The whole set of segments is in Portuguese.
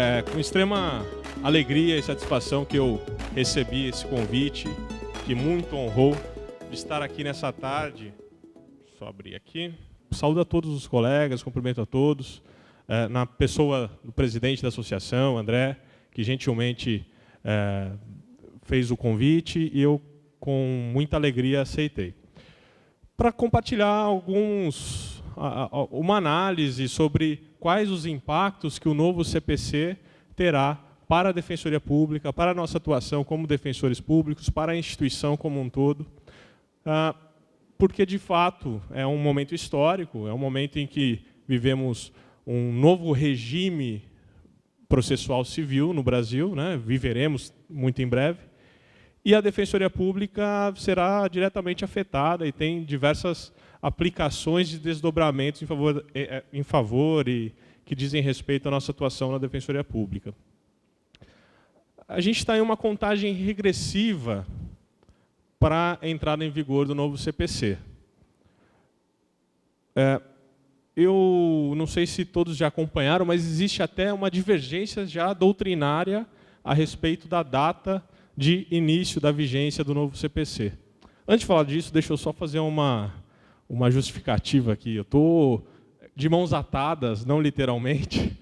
É com extrema alegria e satisfação que eu recebi esse convite, que muito honrou de estar aqui nessa tarde. Só abrir aqui. Saúdo a todos os colegas, cumprimento a todos. Na pessoa do presidente da associação, André, que gentilmente fez o convite e eu, com muita alegria, aceitei. Para compartilhar uma análise sobre quais os impactos que o novo CPC terá para a Defensoria Pública, para a nossa atuação como defensores públicos, para a instituição como um todo, porque, de fato, é um momento histórico, é um momento em que vivemos um novo regime processual civil no Brasil, né? Viveremos muito em breve, e a Defensoria Pública será diretamente afetada e tem diversas aplicações e desdobramentos em favor e que dizem respeito à nossa atuação na Defensoria Pública. A gente está em uma contagem regressiva para a entrada em vigor do novo CPC. Eu não sei se todos já acompanharam, mas existe até uma divergência já doutrinária a respeito da data de início da vigência do novo CPC. Antes de falar disso, deixa eu só fazer uma justificativa aqui. Eu estou de mãos atadas, não literalmente,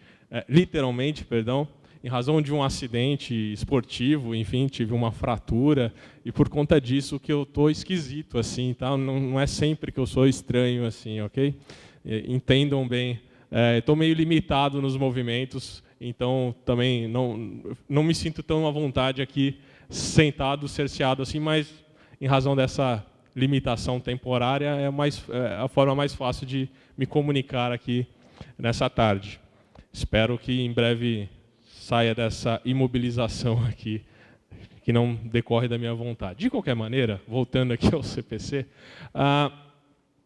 literalmente, perdão, em razão de um acidente esportivo, enfim, tive uma fratura, e por conta disso que eu estou esquisito, assim, tá? Não é sempre que eu sou estranho, assim, ok? Entendam bem, estou meio limitado nos movimentos, então também não me sinto tão à vontade aqui, sentado, cerceado, assim, mas em razão dessa limitação temporária, é a forma mais fácil de me comunicar aqui nessa tarde. Espero que em breve saia dessa imobilização aqui, que não decorre da minha vontade. De qualquer maneira, voltando aqui ao CPC,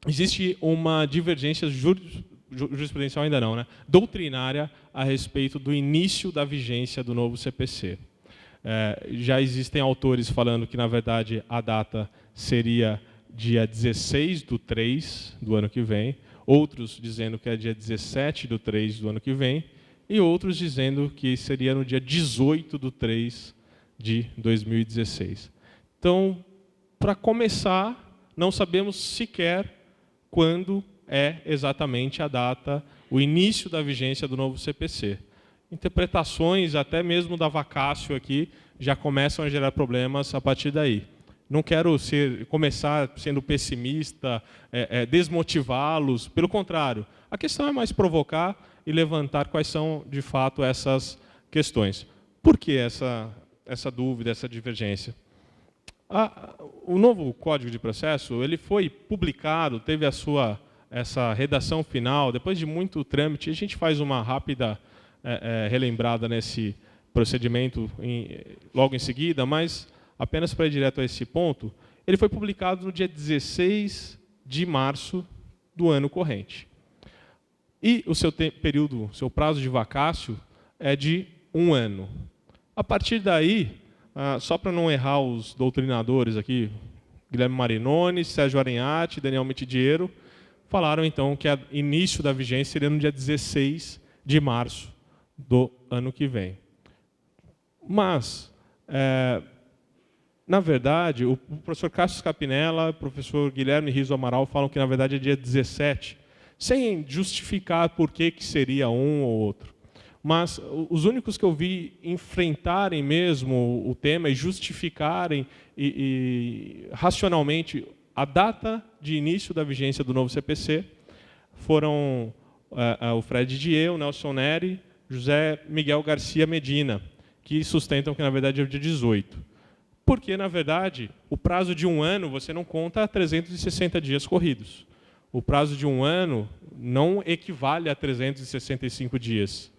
existe uma divergência jurisprudencial, ainda não, né? Doutrinária a respeito do início da vigência do novo CPC. Já existem autores falando que, na verdade, a data seria dia 16/3 do ano que vem, outros dizendo que é dia 17/3 do ano que vem, e outros dizendo que seria no dia 18/3 de 2016. Então, para começar, não sabemos sequer quando é exatamente a data, o início da vigência do novo CPC. Interpretações, até mesmo da vacácio aqui, já começam a gerar problemas a partir daí. Não quero começar sendo pessimista, desmotivá-los, pelo contrário. A questão é mais provocar e levantar quais são, de fato, essas questões. Por que essa dúvida, essa divergência? O novo Código de Processo ele foi publicado, teve essa redação final, depois de muito trâmite, a gente faz uma rápida relembrada nesse procedimento logo em seguida, mas apenas para ir direto a esse ponto, ele foi publicado no dia 16 de março do ano corrente. E o seu prazo de vacácio é de 1 ano. A partir daí, só para não errar os doutrinadores aqui, Guilherme Marinoni, Sérgio Arenhati, Daniel Mitidiero, falaram então que o início da vigência seria no dia 16 de março do ano que vem. Mas, na verdade, o professor Cássio Scapinella e o professor Guilherme Riso Amaral falam que, na verdade, é dia 17, sem justificar por que seria um ou outro. Mas os únicos que eu vi enfrentarem mesmo o tema e justificarem racionalmente a data de início da vigência do novo CPC foram o Fred Dier, o Nelson Neri, José Miguel Garcia Medina, que sustentam que, na verdade, é o dia 18. Porque, na verdade, o prazo de 1 ano você não conta 360 dias corridos. O prazo de 1 ano não equivale a 365 dias.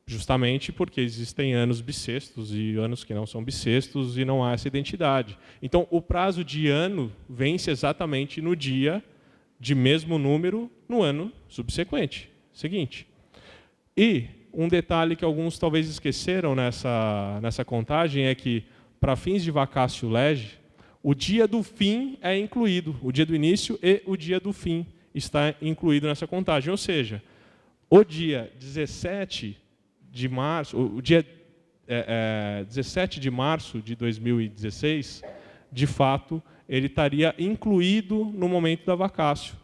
Justamente porque existem anos bissextos e anos que não são bissextos e não há essa identidade. Então, o prazo de ano vence exatamente no dia de mesmo número no ano subsequente, seguinte. E um detalhe que alguns talvez esqueceram nessa contagem é que, para fins de vacácio lege, o dia do fim é incluído, o dia do início e o dia do fim está incluído nessa contagem. Ou seja, o dia 17 de março, o dia 17 de março de 2016, de fato, ele estaria incluído no momento da vacácio.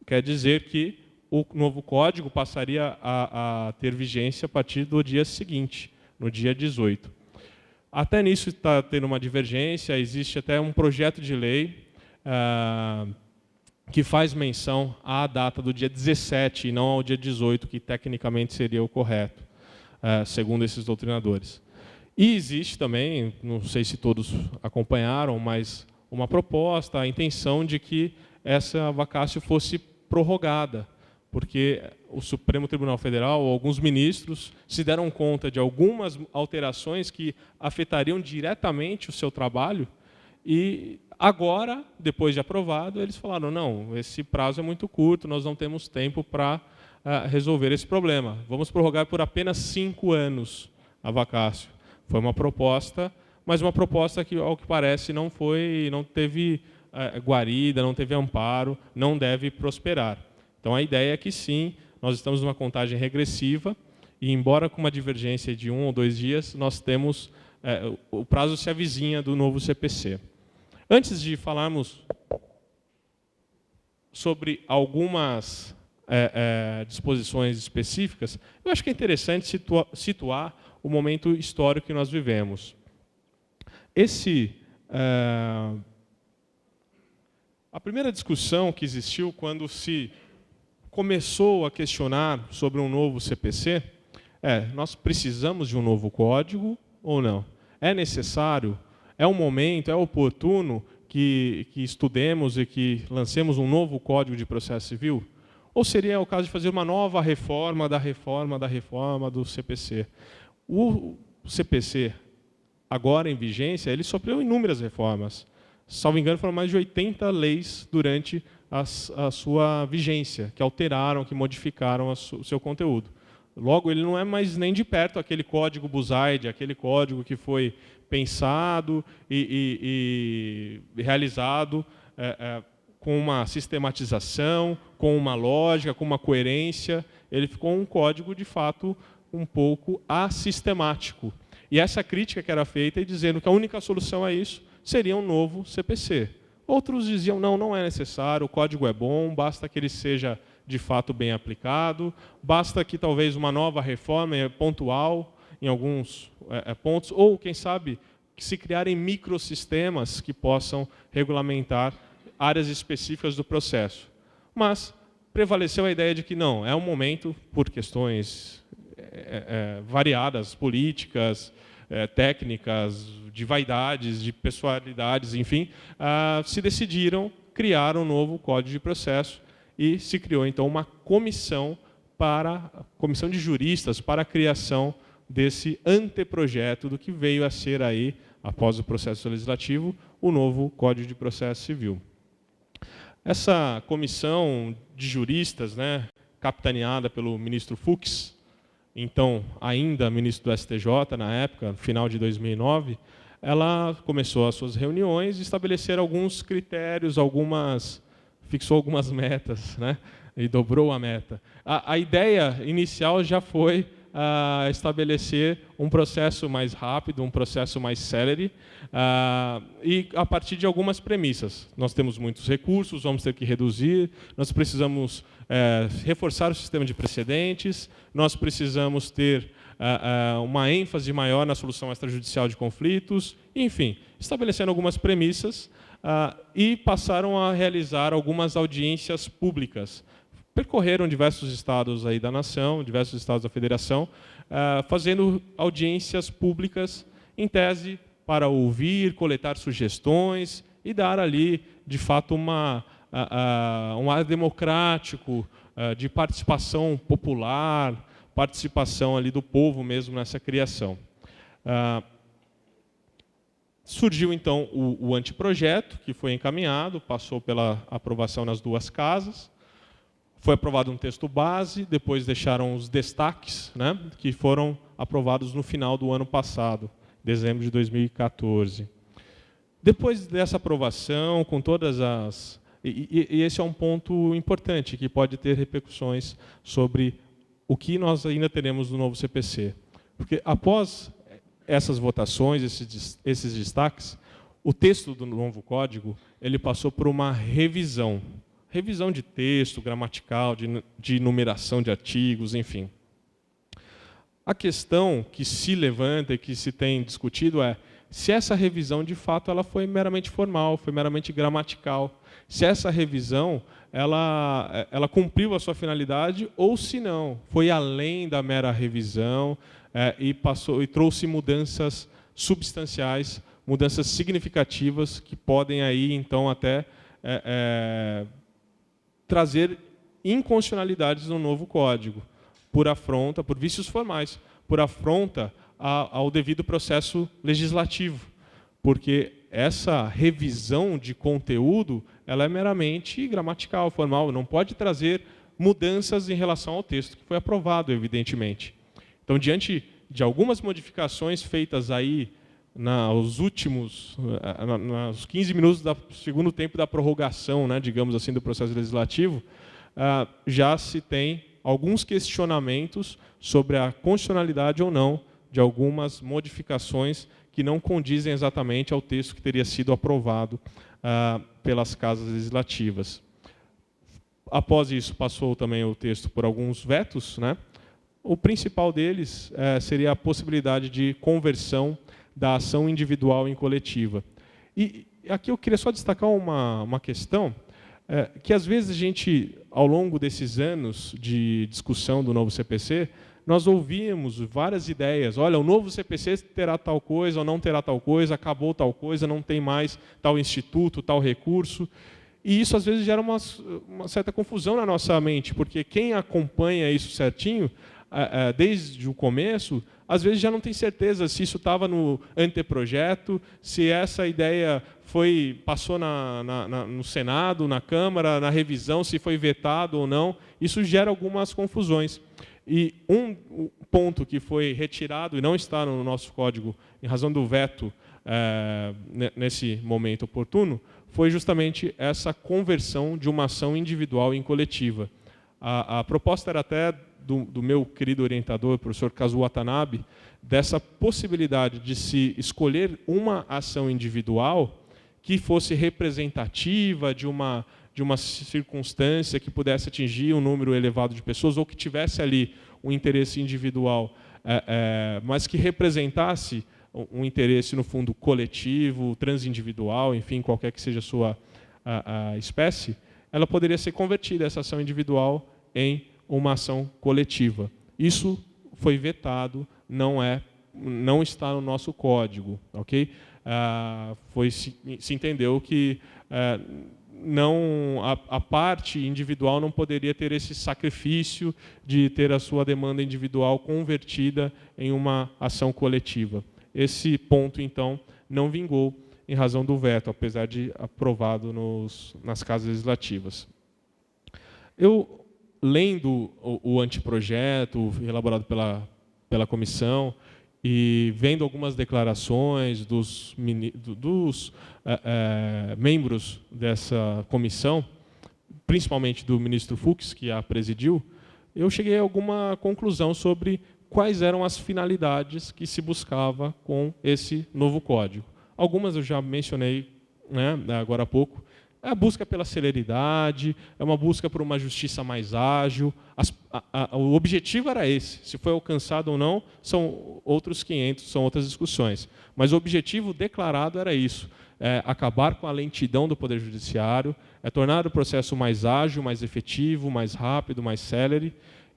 Quer dizer que o novo código passaria a ter vigência a partir do dia seguinte, no dia 18. Até nisso está tendo uma divergência, existe até um projeto de lei que faz menção à data do dia 17 e não ao dia 18, que tecnicamente seria o correto, segundo esses doutrinadores. E existe também, não sei se todos acompanharam, mas uma proposta, a intenção de que essa vacácio fosse prorrogada, porque o Supremo Tribunal Federal, alguns ministros, se deram conta de algumas alterações que afetariam diretamente o seu trabalho, e agora, depois de aprovado, eles falaram, não, esse prazo é muito curto, nós não temos tempo para resolver esse problema. Vamos prorrogar por apenas 5 anos a vacácio. Foi uma proposta, mas uma proposta que, ao que parece, não teve guarida, não teve amparo, não deve prosperar. Então, a ideia é que, sim, nós estamos numa contagem regressiva e, embora com uma divergência de 1 ou 2 dias, nós temos o prazo se avizinha do novo CPC. Antes de falarmos sobre algumas disposições específicas, eu acho que é interessante situar o momento histórico que nós vivemos. A primeira discussão que existiu quando se começou a questionar sobre um novo CPC nós precisamos de um novo código ou não? É necessário? É um momento, é oportuno que estudemos e que lancemos um novo Código de Processo Civil? Ou seria o caso de fazer uma nova reforma da reforma do CPC? O CPC, agora em vigência, ele sofreu inúmeras reformas. Salvo engano, foram mais de 80 leis durante a sua vigência, que alteraram, que modificaram o seu conteúdo. Logo, ele não é mais nem de perto aquele código Buzaide, aquele código que foi pensado e realizado com uma sistematização, com uma lógica, com uma coerência. Ele ficou um código, de fato, um pouco assistemático. E essa crítica que era feita e dizendo que a única solução a isso seria um novo CPC. Outros diziam, não é necessário, o código é bom, basta que ele seja, de fato, bem aplicado, basta que talvez uma nova reforma pontual em alguns pontos, ou, quem sabe, que se criarem microsistemas que possam regulamentar áreas específicas do processo. Mas prevaleceu a ideia de que não, é um momento, por questões variadas, políticas, técnicas, de vaidades, de pessoalidades, enfim, se decidiram criar um novo Código de Processo e se criou, então, uma comissão de juristas para a criação desse anteprojeto do que veio a ser aí, após o processo legislativo, o novo Código de Processo Civil. Essa comissão de juristas, capitaneada pelo ministro Fux, então ainda ministro do STJ na época, no final de 2009, ela começou as suas reuniões e estabelecer alguns critérios, fixou algumas metas, e dobrou a meta. A ideia inicial já foi estabelecer um processo mais rápido, um processo mais célere, e a partir de algumas premissas. Nós temos muitos recursos, vamos ter que reduzir, nós precisamos reforçar o sistema de precedentes, nós precisamos ter uma ênfase maior na solução extrajudicial de conflitos, enfim, estabelecendo algumas premissas e passaram a realizar algumas audiências públicas. Percorreram diversos estados aí da nação, diversos estados da federação, fazendo audiências públicas, em tese, para ouvir, coletar sugestões e dar ali, de fato, um ar democrático, de participação popular, participação ali do povo mesmo nessa criação. Surgiu, então, o anteprojeto, que foi encaminhado, passou pela aprovação nas 2 casas, foi aprovado um texto base, depois deixaram os destaques, que foram aprovados no final do ano passado, dezembro de 2014. Depois dessa aprovação, com todas as... E esse é um ponto importante, que pode ter repercussões sobre o que nós ainda teremos no novo CPC. Porque após essas votações, esses destaques, o texto do novo código ele passou por uma revisão de texto, gramatical, de numeração de artigos, enfim. A questão que se levanta e que se tem discutido é se essa revisão, de fato, ela foi meramente formal, foi meramente gramatical, se essa revisão ela cumpriu a sua finalidade ou se não, foi além da mera revisão e trouxe mudanças substanciais, mudanças significativas que podem aí então até trazer inconstitucionalidades no novo código, por afronta, por vícios formais, por afronta ao devido processo legislativo, porque essa revisão de conteúdo ela é meramente gramatical, formal, não pode trazer mudanças em relação ao texto que foi aprovado, evidentemente. Então, diante de algumas modificações feitas aí nos 15 minutos do segundo tempo da prorrogação, né, digamos assim, do processo legislativo, já se tem alguns questionamentos sobre a constitucionalidade ou não de algumas modificações que não condizem exatamente ao texto que teria sido aprovado pelas casas legislativas. Após isso, passou também o texto por alguns vetos, né? O principal deles seria a possibilidade de conversão da ação individual em coletiva. E aqui eu queria só destacar uma questão, que às vezes a gente, ao longo desses anos de discussão do novo CPC, nós ouvíamos várias ideias. Olha, o novo CPC terá tal coisa ou não terá tal coisa, acabou tal coisa, não tem mais tal instituto, tal recurso. E isso, às vezes, gera uma certa confusão na nossa mente, porque quem acompanha isso certinho, desde o começo, às vezes já não tem certeza se isso estava no anteprojeto, se essa ideia passou no Senado, na Câmara, na revisão, se foi vetado ou não. Isso gera algumas confusões. E um ponto que foi retirado e não está no nosso código, em razão do veto nesse momento oportuno, foi justamente essa conversão de uma ação individual em coletiva. A proposta era até do meu querido orientador, professor Kazuo Watanabe, dessa possibilidade de se escolher uma ação individual que fosse representativa de uma circunstância que pudesse atingir um número elevado de pessoas ou que tivesse ali um interesse individual, mas que representasse um interesse, no fundo, coletivo, transindividual, enfim, qualquer que seja a sua espécie, ela poderia ser convertida, essa ação individual, em uma ação coletiva. Isso foi vetado, não está no nosso código, ok? Se entendeu que a parte individual não poderia ter esse sacrifício de ter a sua demanda individual convertida em uma ação coletiva. Esse ponto, então, não vingou em razão do veto, apesar de aprovado nas casas legislativas. Eu, lendo o anteprojeto elaborado pela comissão e vendo algumas declarações dos membros dessa comissão, principalmente do ministro Fux, que a presidiu, eu cheguei a alguma conclusão sobre quais eram as finalidades que se buscava com esse novo código. Algumas eu já mencionei, né, agora há pouco. É a busca pela celeridade, é uma busca por uma justiça mais ágil. O objetivo era esse. Se foi alcançado ou não, são outros 500, são outras discussões. Mas o objetivo declarado era isso: acabar com a lentidão do Poder Judiciário, tornar o processo mais ágil, mais efetivo, mais rápido, mais célere.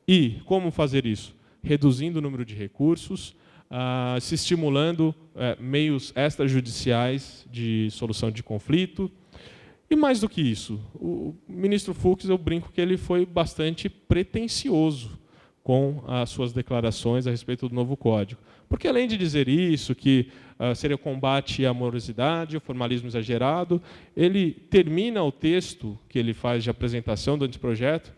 E como fazer isso? Reduzindo o número de recursos, se estimulando meios extrajudiciais de solução de conflito. E mais do que isso, o ministro Fux, eu brinco que ele foi bastante pretensioso com as suas declarações a respeito do novo código. Porque, além de dizer isso, que seria combate à morosidade, o formalismo exagerado, ele termina o texto que ele faz de apresentação do anteprojeto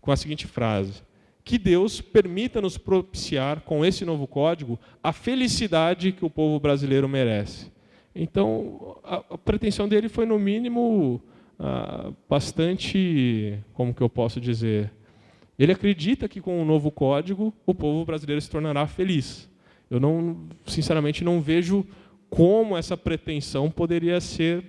com a seguinte frase: que Deus permita nos propiciar, com esse novo código, a felicidade que o povo brasileiro merece. Então, a pretensão dele foi, no mínimo, bastante, como que eu posso dizer, ele acredita que com o novo código o povo brasileiro se tornará feliz. Eu, sinceramente, não vejo como essa pretensão poderia ser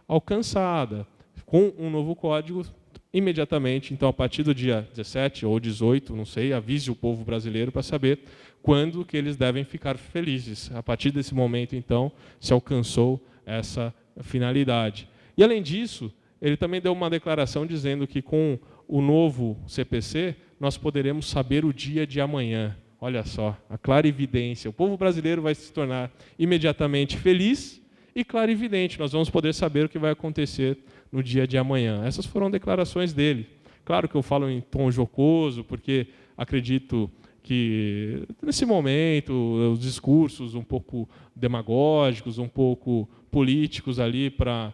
alcançada. Com um novo código, imediatamente, então, a partir do dia 17 ou 18, não sei, avise o povo brasileiro para saber quando que eles devem ficar felizes. A partir desse momento, então, se alcançou essa finalidade. E, além disso, ele também deu uma declaração dizendo que, com o novo CPC, nós poderemos saber o dia de amanhã. Olha só, a clarividência. O povo brasileiro vai se tornar imediatamente feliz e clarividente. Nós vamos poder saber o que vai acontecer no dia de amanhã. Essas foram declarações dele. Claro que eu falo em tom jocoso, porque acredito que, nesse momento, os discursos um pouco demagógicos, um pouco políticos ali para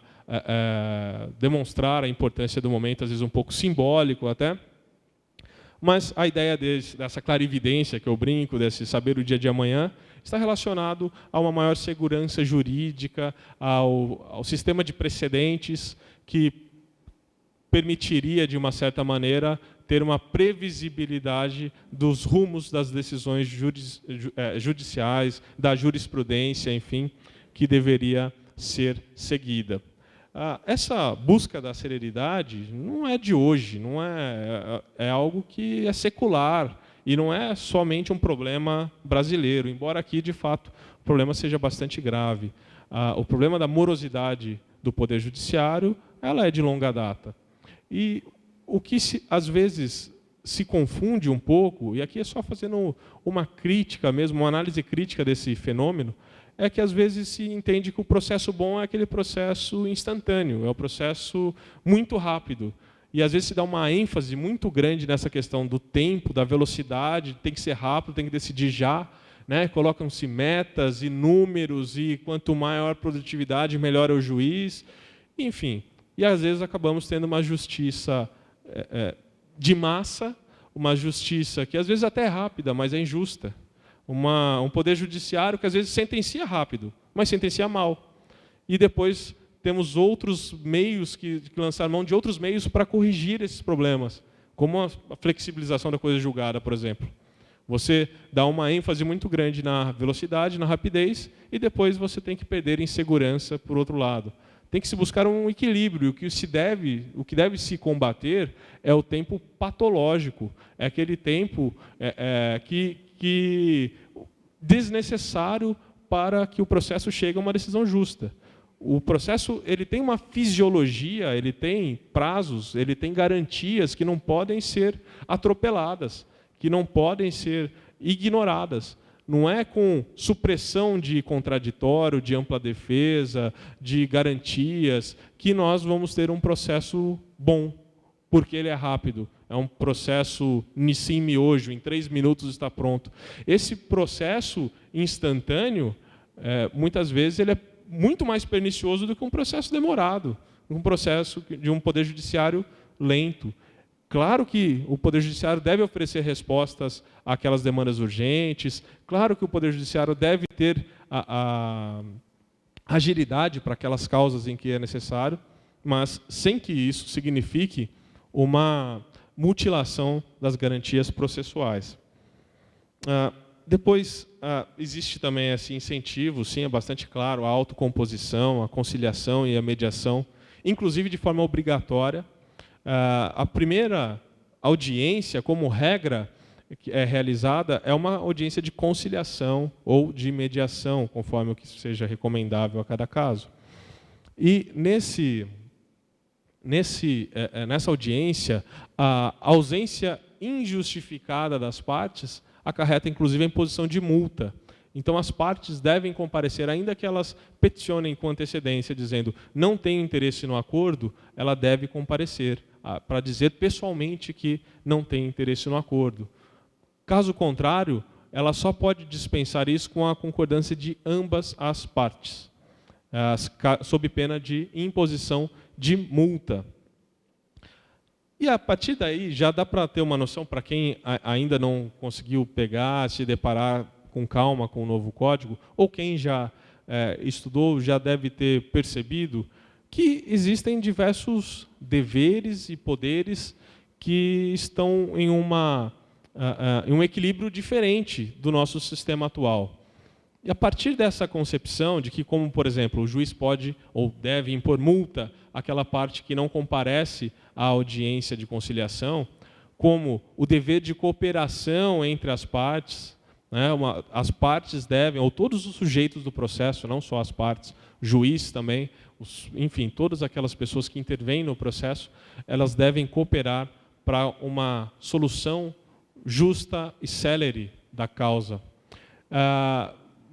demonstrar a importância do momento, às vezes um pouco simbólico até. Mas a ideia dessa clarividência, que eu brinco, desse saber o dia de amanhã, está relacionado a uma maior segurança jurídica, ao sistema de precedentes que permitiria, de uma certa maneira, ter uma previsibilidade dos rumos das decisões judiciais, da jurisprudência, enfim, que deveria ser seguida. Essa busca da celeridade não é de hoje, é algo que é secular e não é somente um problema brasileiro, embora aqui, de fato, o problema seja bastante grave. O problema da morosidade do Poder Judiciário, ela é de longa data. E o que, às vezes, se confunde um pouco, e aqui é só fazendo uma crítica mesmo, uma análise crítica desse fenômeno, é que, às vezes, se entende que o processo bom é aquele processo instantâneo, é o processo muito rápido. E, às vezes, se dá uma ênfase muito grande nessa questão do tempo, da velocidade, tem que ser rápido, tem que decidir já, né? Colocam-se metas e números, e quanto maior a produtividade, melhor é o juiz. Enfim, e, às vezes, acabamos tendo uma justiça de massa, uma justiça que, às vezes, até é rápida, mas é injusta. Um poder judiciário que, às vezes, sentencia rápido, mas sentencia mal. E depois temos outros meios que lançar mão de outros meios para corrigir esses problemas, como a flexibilização da coisa julgada, por exemplo. Você dá uma ênfase muito grande na velocidade, na rapidez, e depois você tem que perder em segurança por outro lado. Tem que se buscar um equilíbrio. O que deve se combater é o tempo patológico, é aquele tempo que desnecessário para que o processo chegue a uma decisão justa. O processo ele tem uma fisiologia, ele tem prazos, ele tem garantias que não podem ser atropeladas, que não podem ser ignoradas. Não é com supressão de contraditório, de ampla defesa, de garantias, que nós vamos ter um processo bom, porque ele é rápido. É um processo sim miojo, em 3 minutos está pronto. Esse processo instantâneo, muitas vezes, ele é muito mais pernicioso do que um processo demorado, um processo de um poder judiciário lento. Claro que o Poder Judiciário deve oferecer respostas àquelas demandas urgentes, claro que o Poder Judiciário deve ter a agilidade para aquelas causas em que é necessário, mas sem que isso signifique uma mutilação das garantias processuais. Depois, existe também esse incentivo, sim, é bastante claro, a autocomposição, a conciliação e a mediação, inclusive de forma obrigatória. A primeira audiência, como regra, que é realizada, é uma audiência de conciliação ou de mediação, conforme o que seja recomendável a cada caso. E nessa audiência, a ausência injustificada das partes acarreta, inclusive, a imposição de multa. Então, as partes devem comparecer, ainda que elas peticionem com antecedência, dizendo não tenho interesse no acordo, ela deve comparecer para dizer pessoalmente que não tem interesse no acordo. Caso contrário, ela só pode dispensar isso com a concordância de ambas as partes, sob pena de imposição de multa. E, a partir daí, já dá para ter uma noção, para quem ainda não conseguiu pegar, se deparar com calma com o novo código, ou quem já estudou, já deve ter percebido que existem diversos deveres e poderes que estão em um equilíbrio diferente do nosso sistema atual. E a partir dessa concepção de que, como, por exemplo, o juiz pode ou deve impor multa àquela parte que não comparece à audiência de conciliação, como o dever de cooperação entre as partes, né, as partes devem, ou todos os sujeitos do processo, não só as partes, juiz também, enfim, todas aquelas pessoas que intervêm no processo, elas devem cooperar para uma solução justa e célere da causa.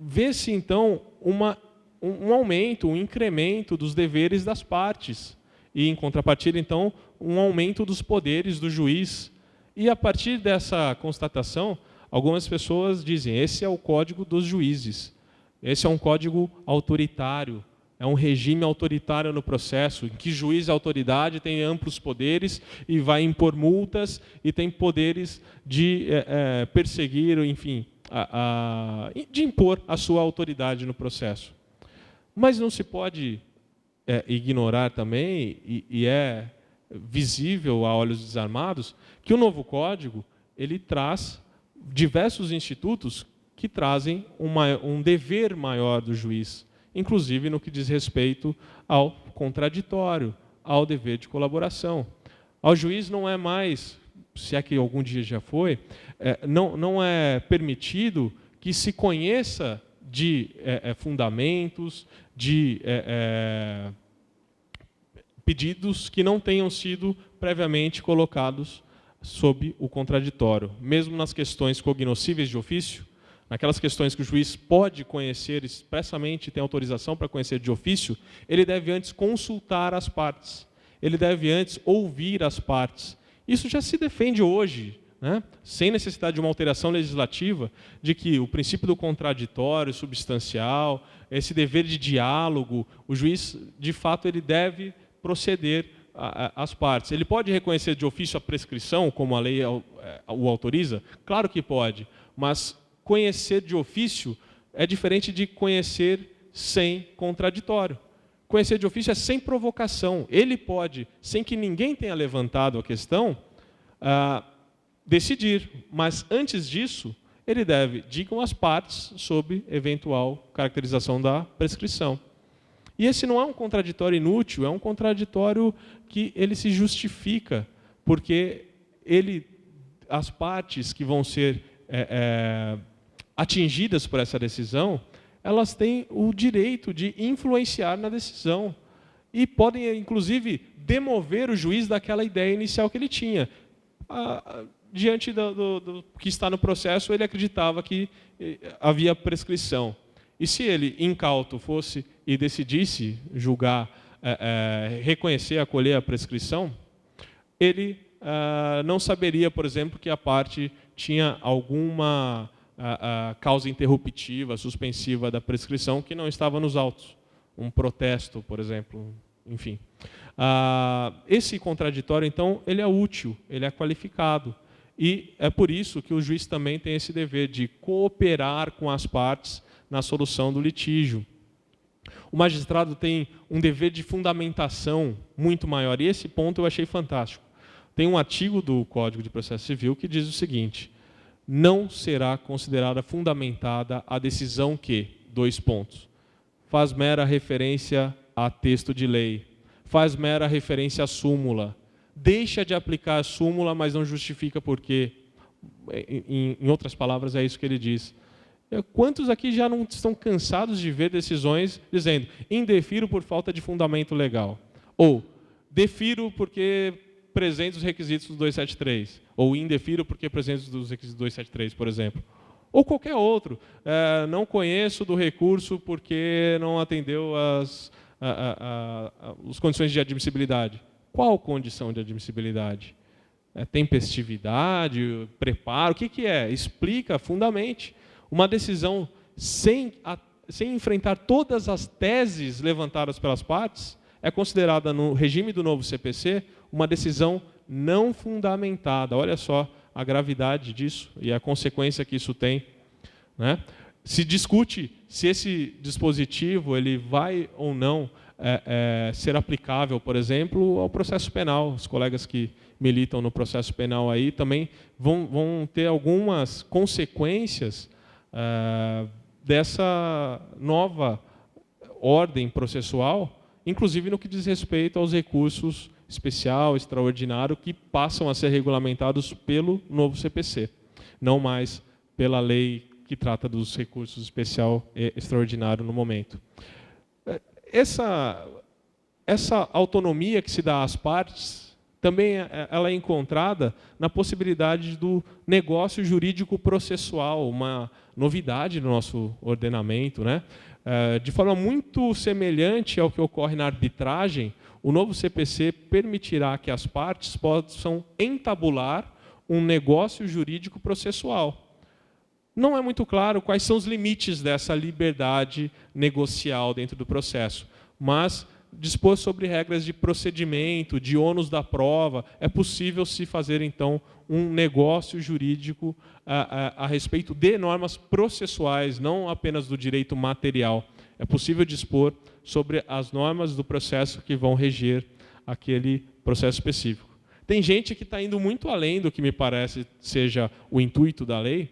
Vê-se, então, um aumento, um incremento dos deveres das partes. E, em contrapartida, então, um aumento dos poderes do juiz. E, a partir dessa constatação, algumas pessoas dizem, esse é o código dos juízes. Esse é um código autoritário. É um regime autoritário no processo, em que juiz e autoridade tem amplos poderes e vai impor multas e tem poderes de perseguir, enfim, de impor a sua autoridade no processo. Mas não se pode ignorar também, e é visível a olhos desarmados, que o novo código ele traz diversos institutos que trazem um dever maior do juiz, inclusive no que diz respeito ao contraditório, ao dever de colaboração. Ao juiz não é mais, se é que algum dia já foi, não é permitido que se conheça de fundamentos, de pedidos que não tenham sido previamente colocados sob o contraditório. Mesmo nas questões cognoscíveis de ofício, naquelas questões que o juiz pode conhecer expressamente, tem autorização para conhecer de ofício, ele deve antes consultar as partes, ele deve antes ouvir as partes. Isso já se defende hoje, né? Sem necessidade de uma alteração legislativa, de que o princípio do contraditório substancial, esse dever de diálogo, o juiz, de fato, ele deve proceder às partes. Ele pode reconhecer de ofício a prescrição, como a lei o autoriza? Claro que pode, mas conhecer de ofício é diferente de conhecer sem contraditório. Conhecer de ofício é sem provocação. Ele pode, sem que ninguém tenha levantado a questão, decidir. Mas, antes disso, ele deve, digam as partes sobre eventual caracterização da prescrição. E esse não é um contraditório inútil, é um contraditório que ele se justifica, porque as partes que vão ser atingidas por essa decisão, elas têm o direito de influenciar na decisão e podem, inclusive, demover o juiz daquela ideia inicial que ele tinha. Diante do que está no processo, ele acreditava que havia prescrição. E se ele, incauto, fosse e decidisse julgar, reconhecer, acolher a prescrição, ele não saberia, por exemplo, que a parte tinha alguma causa interruptiva, suspensiva da prescrição que não estava nos autos. Um protesto, por exemplo, enfim. Esse contraditório, então, ele é útil, ele é qualificado. E é por isso que o juiz também tem esse dever de cooperar com as partes na solução do litígio. O magistrado tem um dever de fundamentação muito maior, e esse ponto eu achei fantástico. Tem um artigo do Código de Processo Civil que diz o seguinte: não será considerada fundamentada a decisão que, faz mera referência a texto de lei, faz mera referência à súmula, deixa de aplicar a súmula, mas não justifica por quê. Em outras palavras, é isso que ele diz. Quantos aqui já não estão cansados de ver decisões dizendo indefiro por falta de fundamento legal? Ou defiro porque presentes os requisitos do 273, ou indefiro porque presentes os requisitos do 273, por exemplo. Ou qualquer outro. Não conheço do recurso porque não atendeu as condições de admissibilidade. Qual condição de admissibilidade? Tempestividade, preparo, o que é? Explica, fundamente. Uma decisão sem enfrentar todas as teses levantadas pelas partes é considerada, no regime do novo CPC, uma decisão não fundamentada. Olha só a gravidade disso e a consequência que isso tem, né? Se discute se esse dispositivo ele vai ou não ser aplicável, por exemplo, ao processo penal. Os colegas que militam no processo penal aí também vão ter algumas consequências dessa nova ordem processual, inclusive no que diz respeito aos recursos especial, extraordinário, que passam a ser regulamentados pelo novo CPC, não mais pela lei que trata dos recursos especial e extraordinário no momento. Essa autonomia que se dá às partes também ela é encontrada na possibilidade do negócio jurídico processual, uma novidade no nosso ordenamento, né? De forma muito semelhante ao que ocorre na arbitragem, o novo CPC permitirá que as partes possam entabular um negócio jurídico processual. Não é muito claro quais são os limites dessa liberdade negocial dentro do processo, mas dispor sobre regras de procedimento, de ônus da prova, é possível se fazer, então, um negócio jurídico a respeito de normas processuais, não apenas do direito material. É possível dispor sobre as normas do processo que vão reger aquele processo específico. Tem gente que está indo muito além do que me parece seja o intuito da lei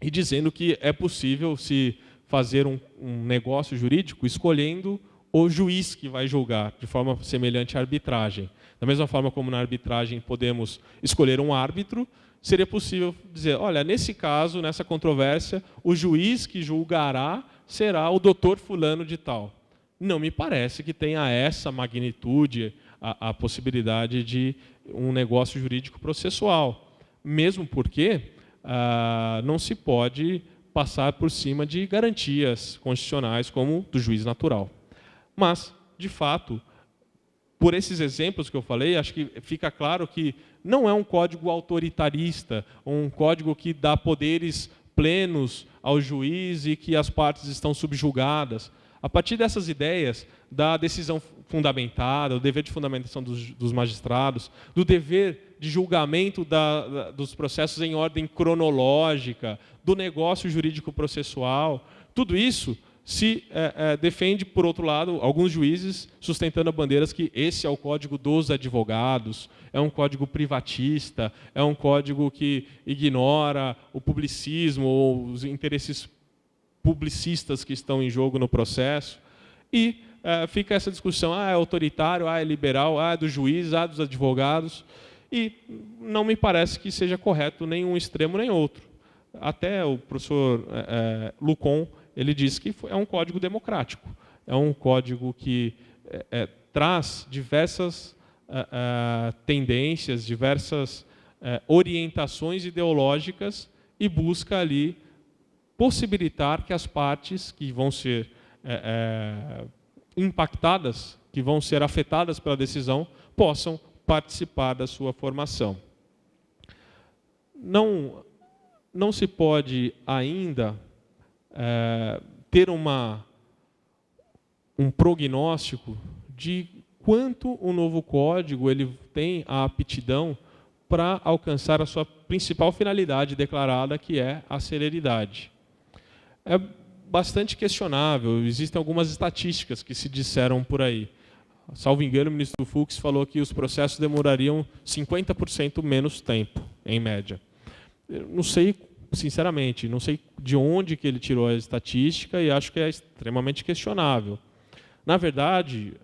e dizendo que é possível se fazer um negócio jurídico escolhendo o juiz que vai julgar, de forma semelhante à arbitragem. Da mesma forma como na arbitragem podemos escolher um árbitro, seria possível dizer, olha, nesse caso, nessa controvérsia, o juiz que julgará será o doutor fulano de tal. Não me parece que tenha essa magnitude, a possibilidade de um negócio jurídico processual. Mesmo porque não se pode passar por cima de garantias constitucionais como do juiz natural. Mas, de fato, por esses exemplos que eu falei, acho que fica claro que não é um código autoritarista, um código que dá poderes plenos ao juiz e que as partes estão subjugadas. A partir dessas ideias da decisão fundamentada, do dever de fundamentação dos magistrados, do dever de julgamento dos processos em ordem cronológica, do negócio jurídico processual, tudo isso se defende, por outro lado, alguns juízes sustentando a bandeiras que esse é o código dos advogados, é um código privatista, é um código que ignora o publicismo ou os interesses publicistas que estão em jogo no processo. E fica essa discussão, é autoritário, é liberal, é do juiz, dos advogados. E não me parece que seja correto nem um extremo nem outro. Até o professor Lucon, ele diz que é um código democrático, é um código que traz diversas tendências, diversas orientações ideológicas e busca ali possibilitar que as partes que vão ser impactadas, que vão ser afetadas pela decisão, possam participar da sua formação. Não se pode ainda ter um prognóstico de quanto o novo código ele tem a aptidão para alcançar a sua principal finalidade declarada, que é a celeridade. É bastante questionável, existem algumas estatísticas que se disseram por aí. Salvo engano, o ministro Fux falou que os processos demorariam 50% menos tempo, em média. Eu não sei, sinceramente, não sei de onde que ele tirou a estatística e acho que é extremamente questionável. Na verdade,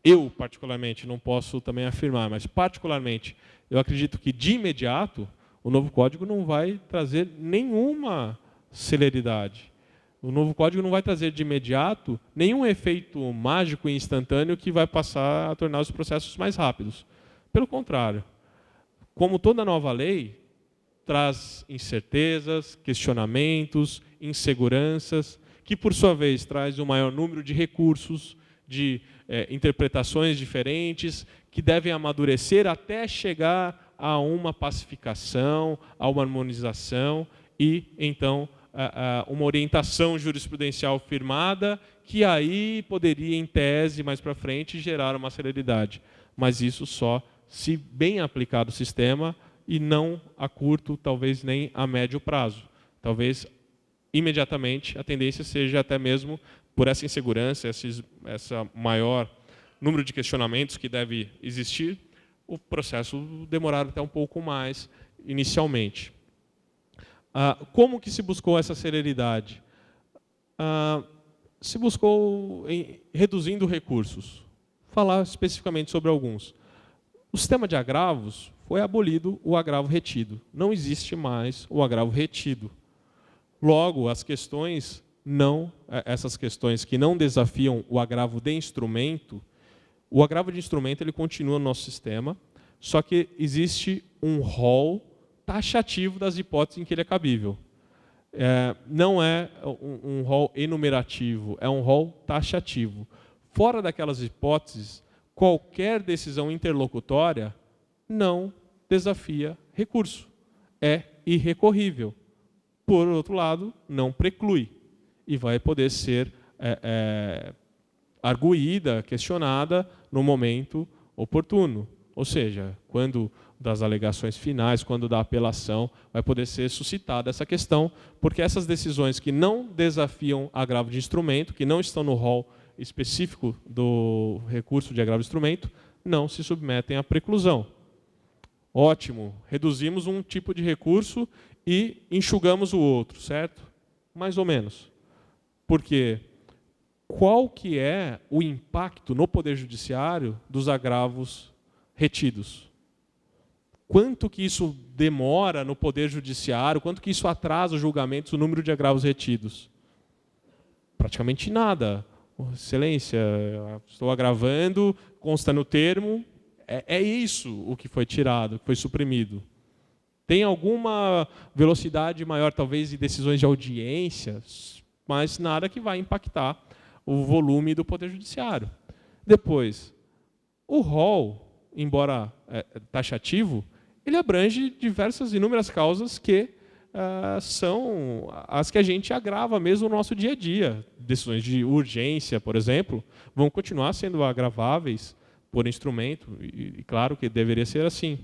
eu, particularmente, não posso também afirmar, mas, particularmente, eu acredito que, de imediato, o novo código não vai trazer nenhuma celeridade. O novo código não vai trazer, de imediato, nenhum efeito mágico e instantâneo que vai passar a tornar os processos mais rápidos. Pelo contrário, como toda nova lei, traz incertezas, questionamentos, inseguranças, que, por sua vez, traz um maior número de recursos, de interpretações diferentes, que devem amadurecer até chegar a uma pacificação, a uma harmonização e, então, uma orientação jurisprudencial firmada, que aí poderia, em tese, mais para frente, gerar uma celeridade. Mas isso só se bem aplicado o sistema e não a curto, talvez nem a médio prazo. Talvez, imediatamente, a tendência seja até mesmo, por essa insegurança, essa maior número de questionamentos que deve existir, o processo demorar até um pouco mais inicialmente. Como que se buscou essa celeridade? se buscou reduzindo recursos. Falar especificamente sobre alguns. O sistema de agravos foi abolido o agravo retido. Não existe mais o agravo retido. Logo, essas questões que não desafiam o agravo de instrumento, o agravo de instrumento ele continua no nosso sistema, só que existe um rol taxativo das hipóteses em que ele é cabível. Não é um rol enumerativo, é um rol taxativo. Fora daquelas hipóteses, qualquer decisão interlocutória não desafia recurso. É irrecorrível. Por outro lado, não preclui. E vai poder ser arguída, questionada no momento oportuno. Ou seja, quando das alegações finais, quando da apelação, vai poder ser suscitada essa questão, porque essas decisões que não desafiam agravo de instrumento, que não estão no rol específico do recurso de agravo de instrumento, não se submetem à preclusão. Ótimo, reduzimos um tipo de recurso e enxugamos o outro, certo? Mais ou menos. Porque qual que é o impacto no Poder Judiciário dos agravos retidos? Quanto que isso demora no Poder Judiciário? Quanto que isso atrasa os julgamentos, o número de agravos retidos? Praticamente nada. Excelência, estou agravando, consta no termo. É isso o que foi tirado, que foi suprimido. Tem alguma velocidade maior, talvez, de decisões de audiência, mas nada que vai impactar o volume do Poder Judiciário. Depois, o rol, embora taxativo, ele abrange inúmeras causas que são as que a gente agrava mesmo no nosso dia a dia. Decisões de urgência, por exemplo, vão continuar sendo agraváveis por instrumento, e claro que deveria ser assim.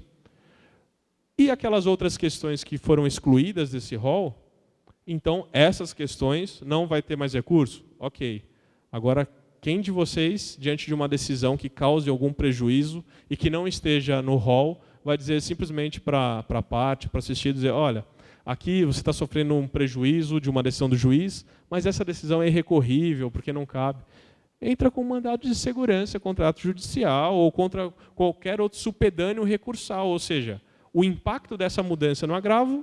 E aquelas outras questões que foram excluídas desse rol, então essas questões não vai ter mais recurso? Ok. Agora, quem de vocês, diante de uma decisão que cause algum prejuízo e que não esteja no rol, vai dizer simplesmente para a parte, para assistir, dizer, olha, aqui você está sofrendo um prejuízo de uma decisão do juiz, mas essa decisão é irrecorrível, porque não cabe. Entra com mandado de segurança contra ato judicial ou contra qualquer outro supedâneo recursal, ou seja, o impacto dessa mudança no agravo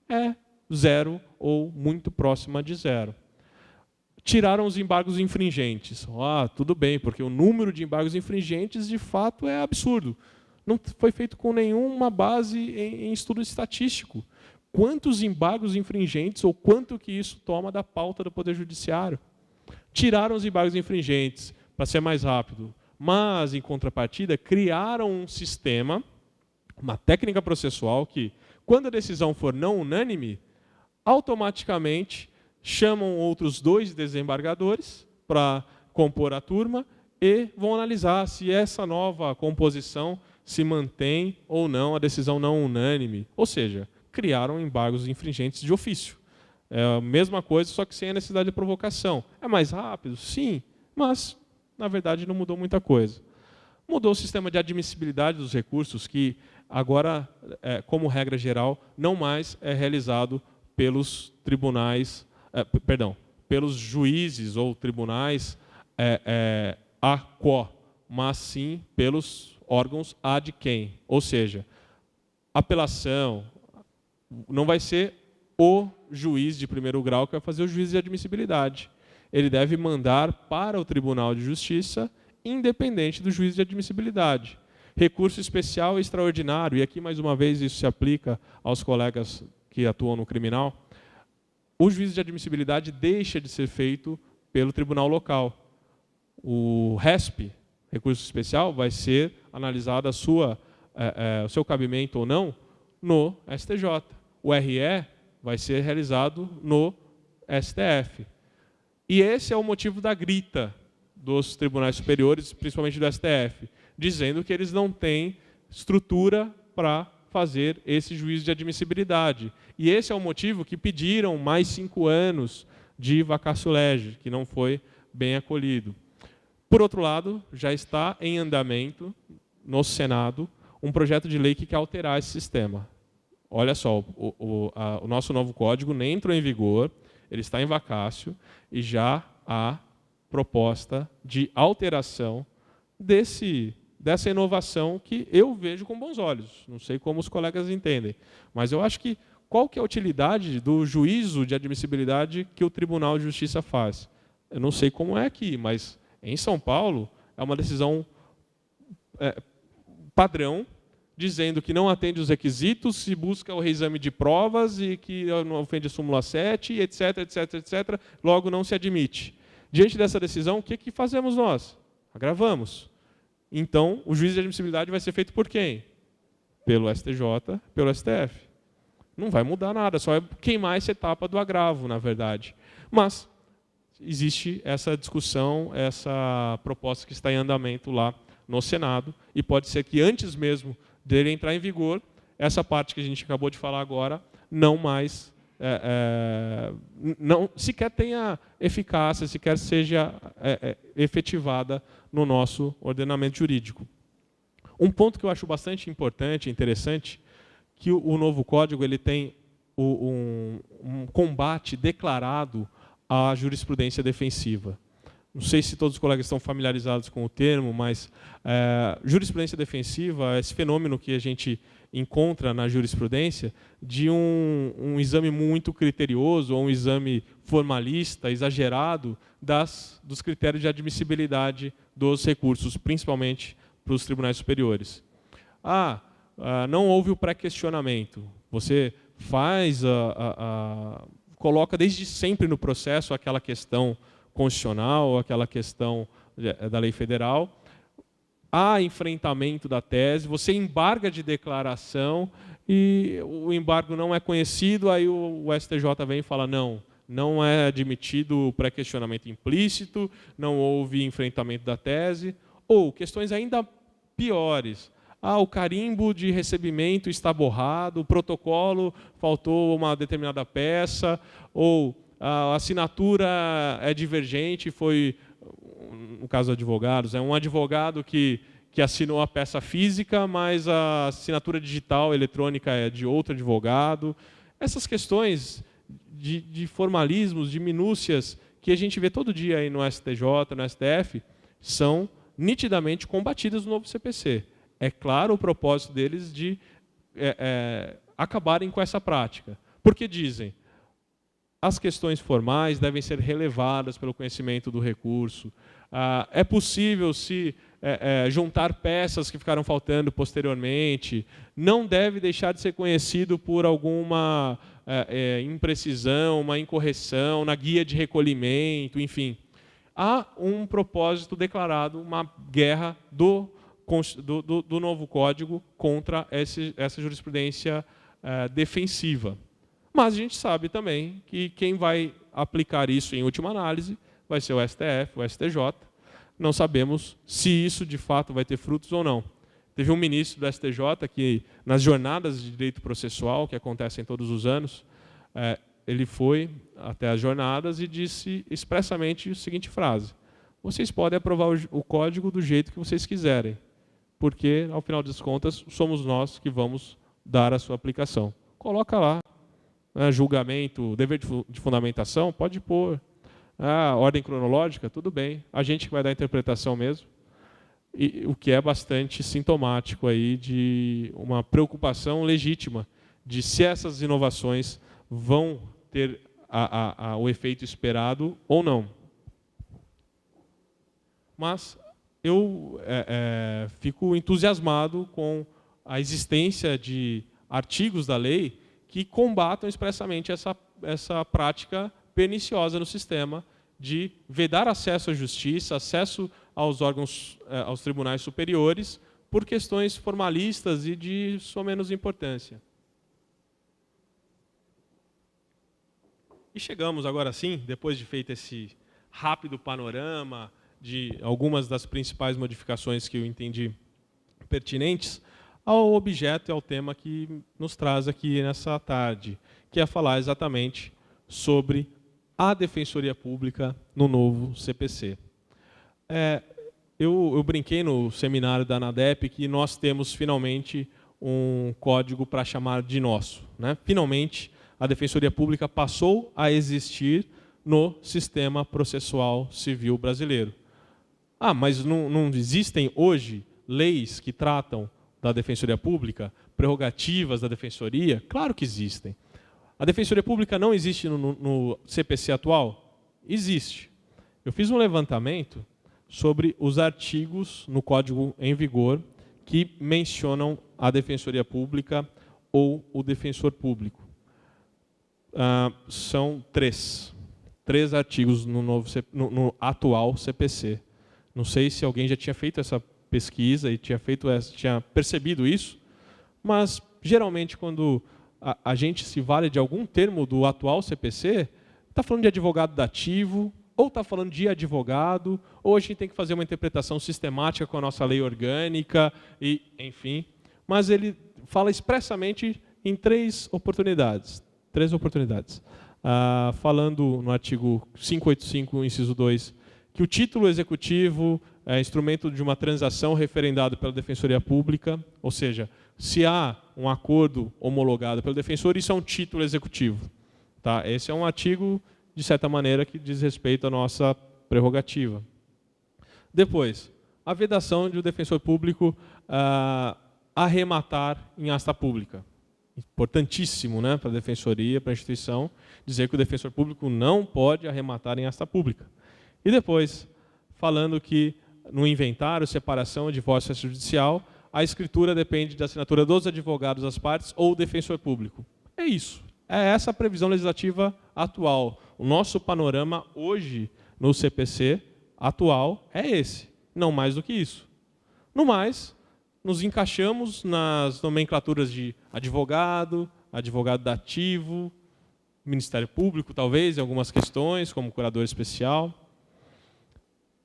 é zero ou muito próxima de zero. Tiraram os embargos infringentes. Tudo bem, porque o número de embargos infringentes, de fato, é absurdo. Não foi feito com nenhuma base em estudo estatístico. Quantos embargos infringentes ou quanto que isso toma da pauta do Poder Judiciário? Tiraram os embargos infringentes para ser mais rápido, mas, em contrapartida, criaram um sistema, uma técnica processual que, quando a decisão for não unânime, automaticamente chamam outros 2 desembargadores para compor a turma e vão analisar se essa nova composição se mantém ou não a decisão não unânime. Ou seja, criaram embargos infringentes de ofício. É a mesma coisa, só que sem a necessidade de provocação. É mais rápido? Sim, mas, na verdade, não mudou muita coisa. Mudou o sistema de admissibilidade dos recursos, que agora, como regra geral, não mais é realizado pelos tribunais, pelos juízes ou tribunais a quo, mas sim pelos órgãos ad quem. Ou seja, apelação não vai ser o juiz de primeiro grau que vai fazer o juízo de admissibilidade. Ele deve mandar para o Tribunal de Justiça, independente do juízo de admissibilidade. Recurso especial e extraordinário, e aqui mais uma vez isso se aplica aos colegas que atuam no criminal, o juízo de admissibilidade deixa de ser feito pelo tribunal local. O RESP, recurso especial, vai ser analisado o seu cabimento ou não no STJ. O RE vai ser realizado no STF. E esse é o motivo da grita dos tribunais superiores, principalmente do STF, dizendo que eles não têm estrutura para fazer esse juízo de admissibilidade. E esse é o motivo que pediram mais 5 anos de vacatio legis, que não foi bem acolhido. Por outro lado, já está em andamento, no Senado, um projeto de lei que quer alterar esse sistema. Olha só, o nosso novo código nem entrou em vigor, ele está em vacácio e já há proposta de alteração dessa inovação que eu vejo com bons olhos. Não sei como os colegas entendem, mas eu acho que qual que é a utilidade do juízo de admissibilidade que o Tribunal de Justiça faz? Eu não sei como é aqui, mas em São Paulo é uma decisão padrão, dizendo que não atende os requisitos, se busca o reexame de provas e que não ofende a súmula 7, etc, etc, etc, logo não se admite. Diante dessa decisão, o que fazemos nós? Agravamos. Então, o juízo de admissibilidade vai ser feito por quem? Pelo STJ, pelo STF. Não vai mudar nada, só é queimar essa etapa do agravo, na verdade. Mas existe essa discussão, essa proposta que está em andamento lá no Senado, e pode ser que antes mesmo dele entrar em vigor, essa parte que a gente acabou de falar agora, não mais, não sequer tenha eficácia, sequer seja efetivada no nosso ordenamento jurídico. Um ponto que eu acho bastante importante e interessante, que o novo Código ele tem um combate declarado à jurisprudência defensiva. Não sei se todos os colegas estão familiarizados com o termo, mas jurisprudência defensiva é esse fenômeno que a gente encontra na jurisprudência de um exame muito criterioso, ou um exame formalista, exagerado, dos critérios de admissibilidade dos recursos, principalmente para os tribunais superiores. Não houve o pré-questionamento. Você coloca desde sempre no processo aquela questão constitucional, aquela questão da lei federal, há enfrentamento da tese, você embarga de declaração e o embargo não é conhecido, aí o STJ vem e fala não é admitido o pré-questionamento implícito, não houve enfrentamento da tese, ou questões ainda piores. O carimbo de recebimento está borrado, o protocolo faltou uma determinada peça, ou a assinatura é divergente, foi, no caso de advogados, é um advogado que assinou a peça física, mas a assinatura digital, eletrônica, é de outro advogado. Essas questões de formalismos, de minúcias, que a gente vê todo dia aí no STJ, no STF, são nitidamente combatidas no novo CPC. É claro o propósito deles de acabarem com essa prática. Porque dizem, as questões formais devem ser relevadas pelo conhecimento do recurso. É possível se juntar peças que ficaram faltando posteriormente. Não deve deixar de ser conhecido por alguma imprecisão, uma incorreção na guia de recolhimento, enfim. Há um propósito declarado, uma guerra do novo Código contra essa jurisprudência defensiva. Mas a gente sabe também que quem vai aplicar isso em última análise vai ser o STF, o STJ. Não sabemos se isso de fato vai ter frutos ou não. Teve um ministro do STJ que, nas jornadas de direito processual, que acontecem todos os anos, ele foi até as jornadas e disse expressamente a seguinte frase: vocês podem aprovar o código do jeito que vocês quiserem, porque, ao final das contas, somos nós que vamos dar a sua aplicação. Coloca lá, julgamento, dever de fundamentação, pode pôr. Ordem cronológica, tudo bem. A gente que vai dar a interpretação mesmo. E, o que é bastante sintomático aí de uma preocupação legítima de se essas inovações vão ter o efeito esperado ou não. Mas eu fico entusiasmado com a existência de artigos da lei que combatam expressamente essa prática perniciosa no sistema de vedar acesso à justiça, acesso aos órgãos, aos tribunais superiores, por questões formalistas e de sua menos importância. E chegamos agora sim, depois de feito esse rápido panorama de algumas das principais modificações que eu entendi pertinentes, ao objeto e ao tema que nos traz aqui nessa tarde, que é falar exatamente sobre a Defensoria Pública no novo CPC. Eu brinquei no seminário da ANADEP que nós temos finalmente um código para chamar de nosso. Né? Finalmente, a Defensoria Pública passou a existir no sistema processual civil brasileiro. Ah, mas não existem hoje leis que tratam da Defensoria Pública, prerrogativas da Defensoria? Claro que existem. A Defensoria Pública não existe no CPC atual? Existe. Eu fiz um levantamento sobre os artigos no Código em vigor que mencionam a Defensoria Pública ou o Defensor Público. São três artigos no atual CPC. Não sei se alguém já tinha feito essa pesquisa e tinha percebido isso, mas geralmente quando a gente se vale de algum termo do atual CPC, está falando de advogado dativo, ou está falando de advogado, ou a gente tem que fazer uma interpretação sistemática com a nossa lei orgânica, e, enfim. Mas ele fala expressamente em três oportunidades. Falando no artigo 585, inciso 2, que o título executivo é instrumento de uma transação referendado pela Defensoria Pública, ou seja, se há um acordo homologado pelo defensor, isso é um título executivo. Tá? Esse é um artigo, de certa maneira, que diz respeito à nossa prerrogativa. Depois, a vedação de o defensor público arrematar em asta pública. Importantíssimo, né, para a defensoria, para a instituição, dizer que o defensor público não pode arrematar em asta pública. E depois, falando que no inventário, separação, divórcio extrajudicial, a escritura depende da assinatura dos advogados das partes ou defensor público. É isso. É essa a previsão legislativa atual. O nosso panorama hoje no CPC atual é esse, não mais do que isso. No mais, nos encaixamos nas nomenclaturas de advogado, advogado dativo, Ministério Público, talvez, em algumas questões, como curador especial.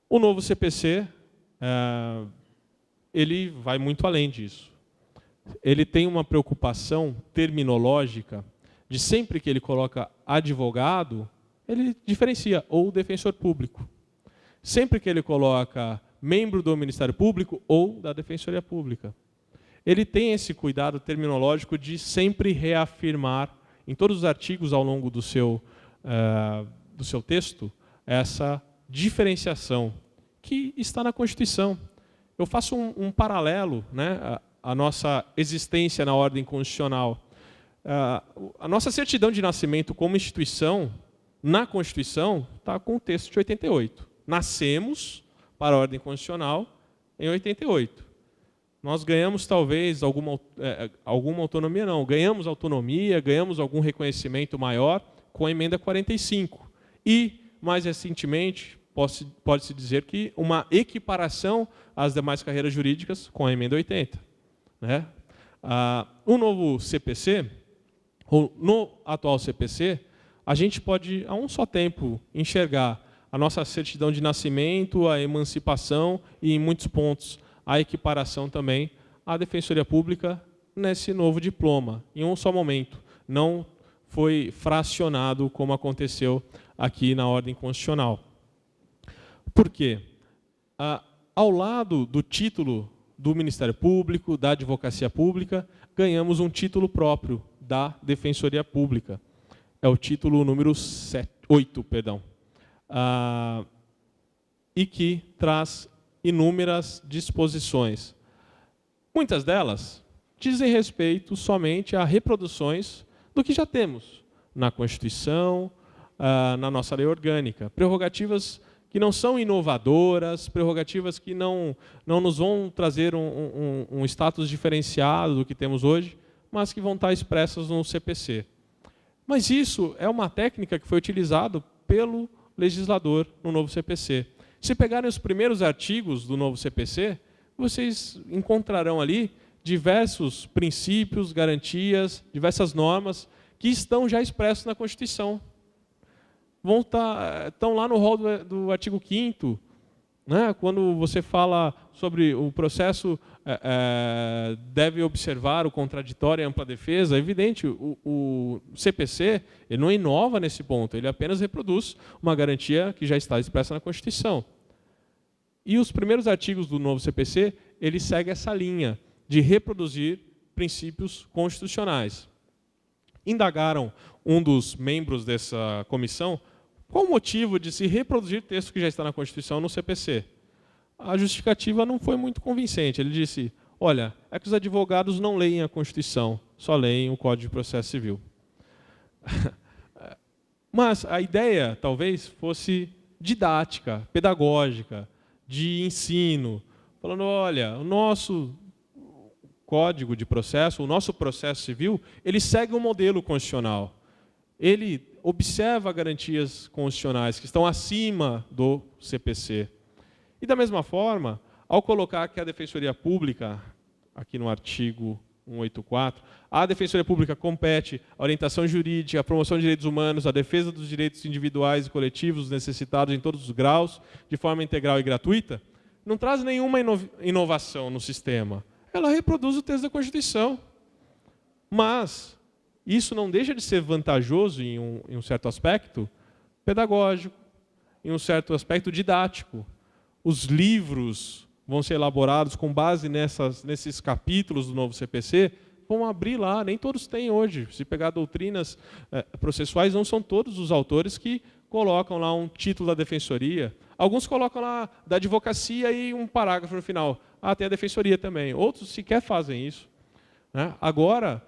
O novo CPC, ele vai muito além disso. Ele tem uma preocupação terminológica de sempre que ele coloca advogado, ele diferencia, ou defensor público. Sempre que ele coloca membro do Ministério Público ou da Defensoria Pública. Ele tem esse cuidado terminológico de sempre reafirmar, em todos os artigos ao longo do seu texto, essa diferenciação que está na Constituição. Eu faço um paralelo, né, à nossa existência na ordem constitucional. A nossa certidão de nascimento como instituição, na Constituição, está com o texto de 88. Nascemos para a ordem constitucional em 88. Nós ganhamos, talvez, alguma autonomia, não. Ganhamos autonomia, ganhamos algum reconhecimento maior com a emenda 45. E, mais recentemente, pode-se dizer que uma equiparação às demais carreiras jurídicas com a emenda 80. Né? O novo CPC, no atual CPC, a gente pode, a um só tempo, enxergar a nossa certidão de nascimento, a emancipação e, em muitos pontos, a equiparação também à Defensoria Pública nesse novo diploma, em um só momento. Não foi fracionado como aconteceu aqui na ordem constitucional. Por quê? Ao lado do título do Ministério Público, da Advocacia Pública, ganhamos um título próprio da Defensoria Pública. É o título número 8, perdão. E que traz inúmeras disposições. Muitas delas dizem respeito somente a reproduções do que já temos na Constituição, na nossa lei orgânica. Prerrogativas que não são inovadoras, prerrogativas que não nos vão trazer um status diferenciado do que temos hoje, mas que vão estar expressas no CPC. Mas isso é uma técnica que foi utilizada pelo legislador no novo CPC. Se pegarem os primeiros artigos do novo CPC, vocês encontrarão ali diversos princípios, garantias, diversas normas que estão já expressos na Constituição. Estão lá no rol do artigo 5º, né? Quando você fala sobre o processo deve observar o contraditório e a ampla defesa, é evidente, o CPC ele não inova nesse ponto, ele apenas reproduz uma garantia que já está expressa na Constituição. E os primeiros artigos do novo CPC, ele segue essa linha de reproduzir princípios constitucionais. indagaram um dos membros dessa comissão qual o motivo de se reproduzir texto que já está na Constituição no CPC. A justificativa não foi muito convincente. Ele disse, olha, é que os advogados não leem a Constituição, só leem o Código de Processo Civil. Mas a ideia, talvez, fosse didática, pedagógica, de ensino, falando, olha, o nosso Código de Processo, o nosso processo civil, ele segue um modelo constitucional. Ele observa garantias constitucionais que estão acima do CPC. E, da mesma forma, ao colocar que a Defensoria Pública, aqui no artigo 184, a Defensoria Pública compete a orientação jurídica, a promoção de direitos humanos, a defesa dos direitos individuais e coletivos necessitados em todos os graus, de forma integral e gratuita, não traz nenhuma inovação no sistema. Ela reproduz o texto da Constituição. Mas isso não deixa de ser vantajoso em um certo aspecto pedagógico, em um certo aspecto didático. Os livros vão ser elaborados com base nesses capítulos do novo CPC, vão abrir lá, nem todos têm hoje. Se pegar doutrinas processuais, não são todos os autores que colocam lá um título da defensoria. Alguns colocam lá da advocacia e um parágrafo no final. Ah, tem a defensoria também. Outros sequer fazem isso. Né? Agora,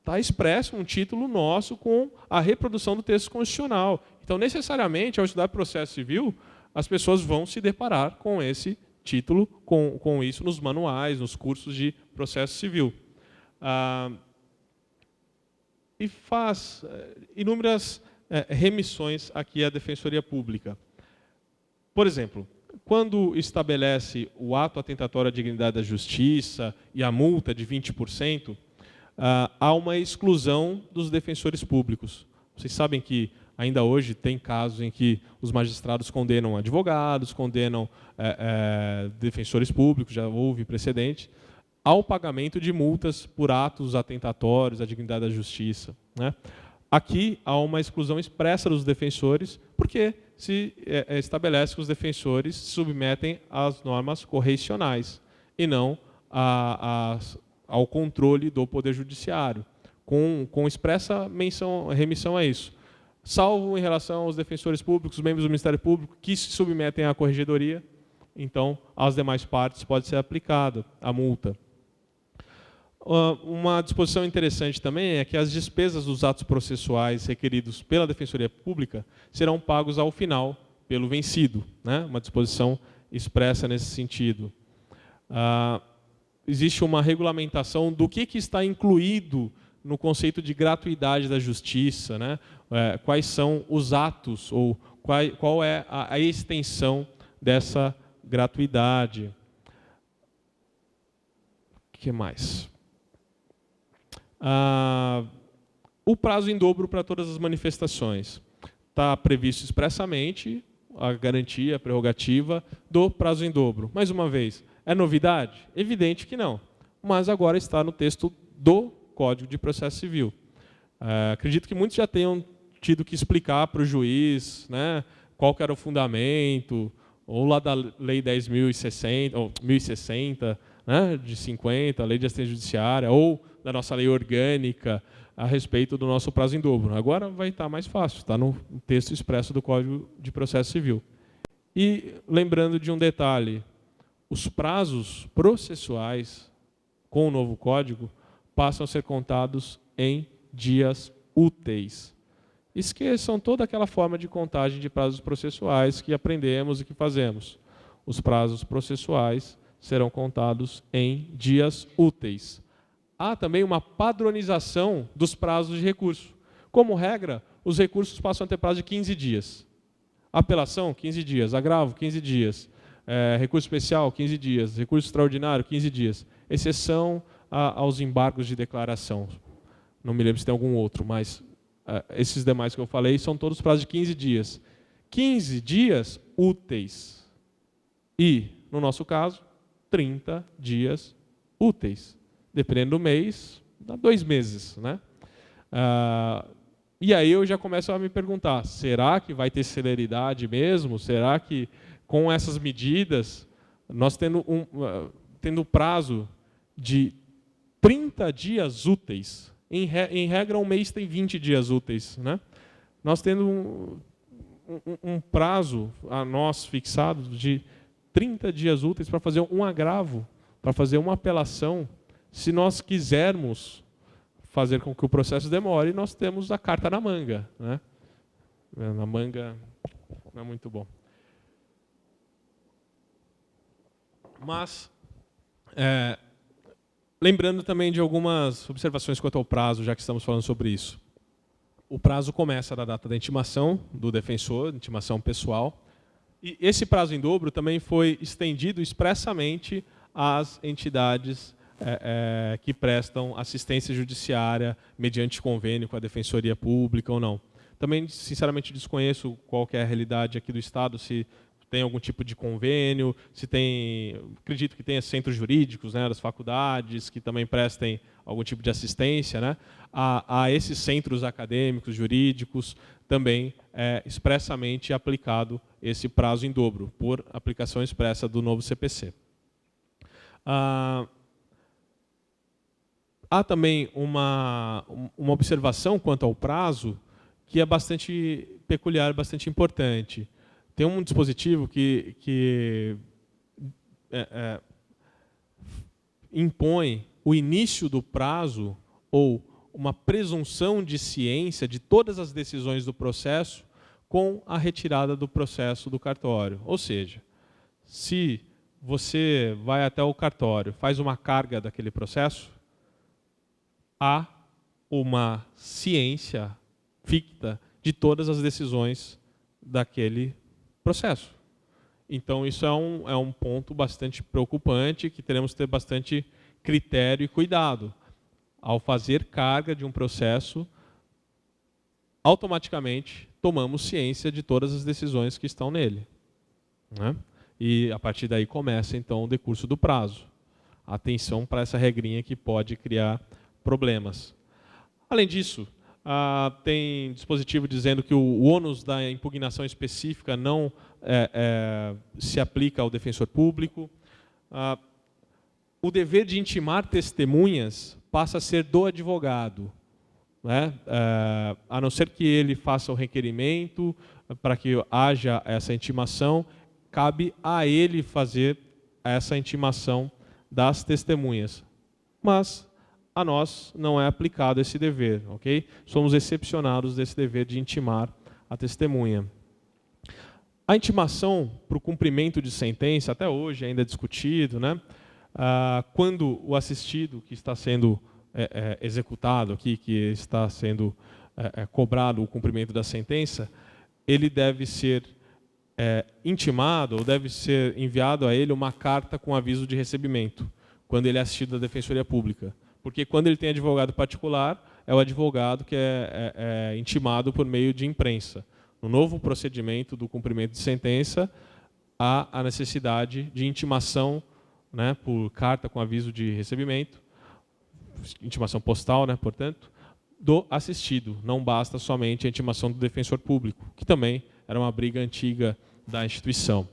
está expresso um título nosso com a reprodução do texto constitucional. Então, necessariamente, ao estudar processo civil, as pessoas vão se deparar com esse título, com isso nos manuais, nos cursos de processo civil. E faz inúmeras remissões aqui à Defensoria Pública. Por exemplo, quando estabelece o ato atentatório à dignidade da justiça e a multa de 20%, há uma exclusão dos defensores públicos. Vocês sabem que ainda hoje tem casos em que os magistrados condenam advogados, condenam defensores públicos, já houve precedente, ao pagamento de multas por atos atentatórios à dignidade da justiça. Né? Aqui há uma exclusão expressa dos defensores, porque se estabelece que os defensores se submetem às normas correicionais e não ao controle do Poder Judiciário, com expressa remissão a isso. Salvo em relação aos defensores públicos, os membros do Ministério Público, que se submetem à corregedoria, então, às demais partes pode ser aplicada a multa. Uma disposição interessante também é que as despesas dos atos processuais requeridos pela Defensoria Pública serão pagos ao final, pelo vencido. Né? Uma disposição expressa nesse sentido. Existe uma regulamentação do que está incluído no conceito de gratuidade da justiça, né? Quais são os atos, ou qual é a extensão dessa gratuidade. O que mais? O prazo em dobro para todas as manifestações. Está previsto expressamente a garantia, a prerrogativa do prazo em dobro. Mais uma vez, é novidade? Evidente que não. Mas agora está no texto do Código de Processo Civil. Acredito que muitos já tenham tido que explicar para o juiz, né, qual que era o fundamento, ou lá da Lei 10.060, ou 1060, né, de 50, a Lei de Assistência Judiciária, ou da nossa lei orgânica a respeito do nosso prazo em dobro. Agora vai estar mais fácil, está no texto expresso do Código de Processo Civil. E lembrando de um detalhe, os prazos processuais com o novo Código passam a ser contados em dias úteis. Esqueçam toda aquela forma de contagem de prazos processuais que aprendemos e que fazemos. Os prazos processuais serão contados em dias úteis. Há também uma padronização dos prazos de recurso. Como regra, os recursos passam a ter prazo de 15 dias. Apelação, 15 dias. Agravo, 15 dias. Recurso especial, 15 dias. Recurso extraordinário, 15 dias. Exceção aos embargos de declaração. Não me lembro se tem algum outro, mas esses demais que eu falei são todos prazos de 15 dias. 15 dias úteis. E, no nosso caso, 30 dias úteis. Dependendo do mês, dá 2 meses. Né? E aí eu já começo a me perguntar, será que vai ter celeridade mesmo? Será que, com essas medidas, nós tendo prazo de 30 dias úteis, Em regra, um mês tem 20 dias úteis, né? Nós tendo um prazo a nós fixado de 30 dias úteis para fazer um agravo, para fazer uma apelação. Se nós quisermos fazer com que o processo demore, nós temos a carta na manga, né? Na manga não é muito bom. Mas, lembrando também de algumas observações quanto ao prazo, já que estamos falando sobre isso. O prazo começa da data da intimação do defensor, intimação pessoal. E esse prazo em dobro também foi estendido expressamente às entidades que prestam assistência judiciária mediante convênio com a Defensoria Pública ou não. Também, sinceramente, desconheço qual que é a realidade aqui do Estado, se tem algum tipo de convênio, se tem, acredito que tenha centros jurídicos, né, das faculdades, que também prestem algum tipo de assistência, né, a esses centros acadêmicos, jurídicos, também é expressamente aplicado esse prazo em dobro, por aplicação expressa do novo CPC. Há também uma observação quanto ao prazo que é bastante peculiar, bastante importante. Tem um dispositivo que impõe o início do prazo ou uma presunção de ciência de todas as decisões do processo com a retirada do processo do cartório. Ou seja, se você vai até o cartório, faz uma carga daquele processo, há uma ciência ficta de todas as decisões daquele processo. Então, isso é um ponto bastante preocupante, que teremos que ter bastante critério e cuidado. Ao fazer carga de um processo, automaticamente tomamos ciência de todas as decisões que estão nele, né? E, a partir daí, começa, então, o decurso do prazo. Atenção para essa regrinha que pode criar problemas. Além disso, tem dispositivo dizendo que o ônus da impugnação específica não se aplica ao defensor público. O dever de intimar testemunhas passa a ser do advogado, né? A não ser que ele faça o requerimento para que haja essa intimação, cabe a ele fazer essa intimação das testemunhas. Mas a nós não é aplicado esse dever, ok? Somos excepcionados desse dever de intimar a testemunha. A intimação para o cumprimento de sentença, até hoje ainda é discutido, né? Quando o assistido que está sendo executado aqui, que está sendo cobrado o cumprimento da sentença, ele deve ser intimado, ou deve ser enviado a ele uma carta com aviso de recebimento, quando ele é assistido da Defensoria Pública. Porque quando ele tem advogado particular, é o advogado que é intimado por meio de imprensa. No novo procedimento do cumprimento de sentença, há a necessidade de intimação, né, por carta com aviso de recebimento, intimação postal, né, portanto, do assistido. Não basta somente a intimação do defensor público, que também era uma briga antiga da instituição.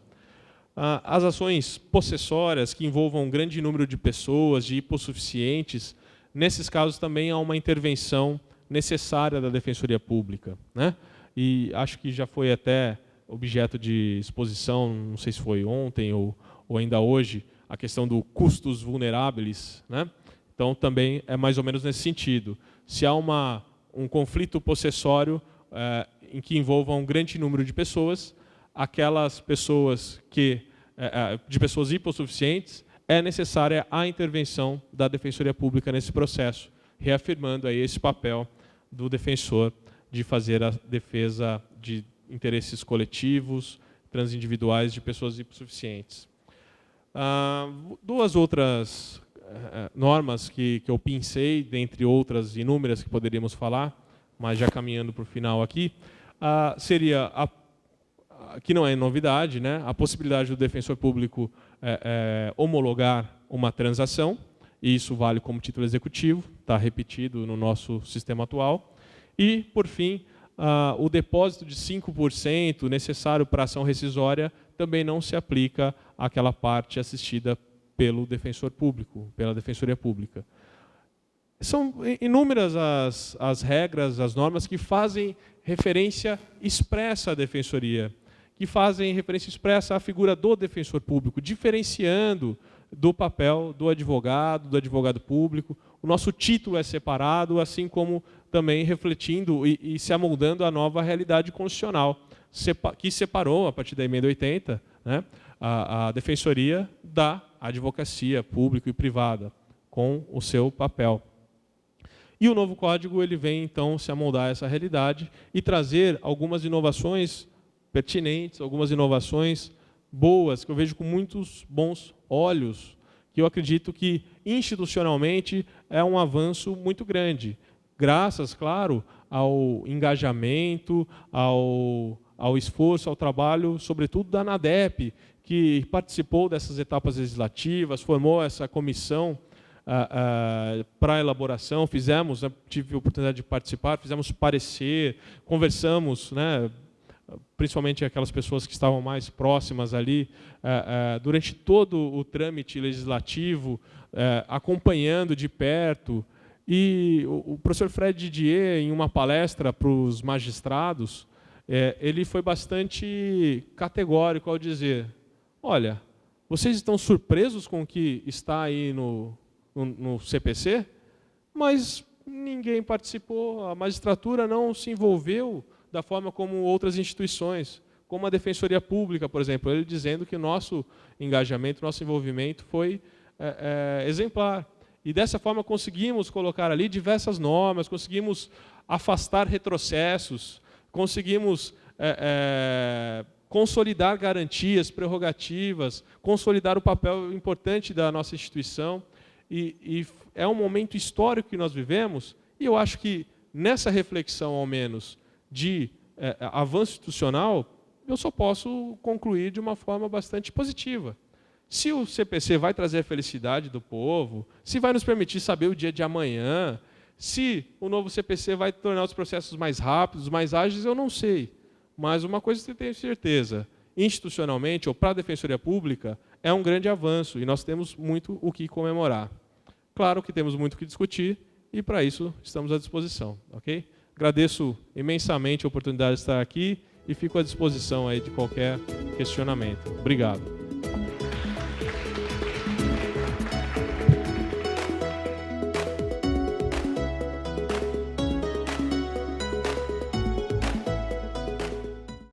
As ações possessórias que envolvam um grande número de pessoas, de hipossuficientes, nesses casos também há uma intervenção necessária da Defensoria Pública, né? E acho que já foi até objeto de exposição, não sei se foi ontem ou ainda hoje, a questão do custos vulneráveis, né? Então também é mais ou menos nesse sentido. Se há um conflito possessório em que envolva um grande número de pessoas, aquelas pessoas de pessoas hipossuficientes, é necessária a intervenção da Defensoria Pública nesse processo, reafirmando aí esse papel do defensor de fazer a defesa de interesses coletivos, transindividuais de pessoas hipossuficientes. Duas outras normas que eu pensei, dentre outras inúmeras que poderíamos falar, mas já caminhando para o final aqui, seria, que não é novidade, né, a possibilidade do defensor público homologar uma transação, e isso vale como título executivo, está repetido no nosso sistema atual. E, por fim, o depósito de 5% necessário para a ação rescisória também não se aplica àquela parte assistida pelo defensor público, pela Defensoria Pública. São inúmeras as regras, as normas que fazem referência expressa à defensoria, que fazem referência expressa à figura do defensor público, diferenciando do papel do advogado público. O nosso título é separado, assim como também refletindo e se amoldando à nova realidade constitucional, que separou, a partir da emenda 80, né, a defensoria da advocacia pública e privada, com o seu papel. E o novo código ele vem, então, se amoldar a essa realidade e trazer algumas inovações pertinentes, algumas inovações boas, que eu vejo com muitos bons olhos, que eu acredito que, institucionalmente, é um avanço muito grande. Graças, claro, ao engajamento, ao esforço, ao trabalho, sobretudo, da ANADEP, que participou dessas etapas legislativas, formou essa comissão para a elaboração, tive a oportunidade de participar, fizemos parecer, conversamos, né, principalmente aquelas pessoas que estavam mais próximas ali, durante todo o trâmite legislativo, acompanhando de perto. E o professor Fred Didier, em uma palestra para os magistrados, ele foi bastante categórico ao dizer: olha, vocês estão surpresos com o que está aí no CPC, mas ninguém participou, a magistratura não se envolveu da forma como outras instituições, como a Defensoria Pública, por exemplo, ele dizendo que o nosso engajamento, nosso envolvimento foi exemplar. E dessa forma conseguimos colocar ali diversas normas, conseguimos afastar retrocessos, conseguimos consolidar garantias, prerrogativas, consolidar o papel importante da nossa instituição. E é um momento histórico que nós vivemos, e eu acho que nessa reflexão, ao menos, de avanço institucional, eu só posso concluir de uma forma bastante positiva. Se o CPC vai trazer a felicidade do povo, se vai nos permitir saber o dia de amanhã, se o novo CPC vai tornar os processos mais rápidos, mais ágeis, eu não sei. Mas uma coisa eu tenho certeza, institucionalmente, ou para a Defensoria Pública, é um grande avanço, e nós temos muito o que comemorar. Claro que temos muito o que discutir, e para isso estamos à disposição. Ok? Agradeço imensamente a oportunidade de estar aqui e fico à disposição aí de qualquer questionamento. Obrigado.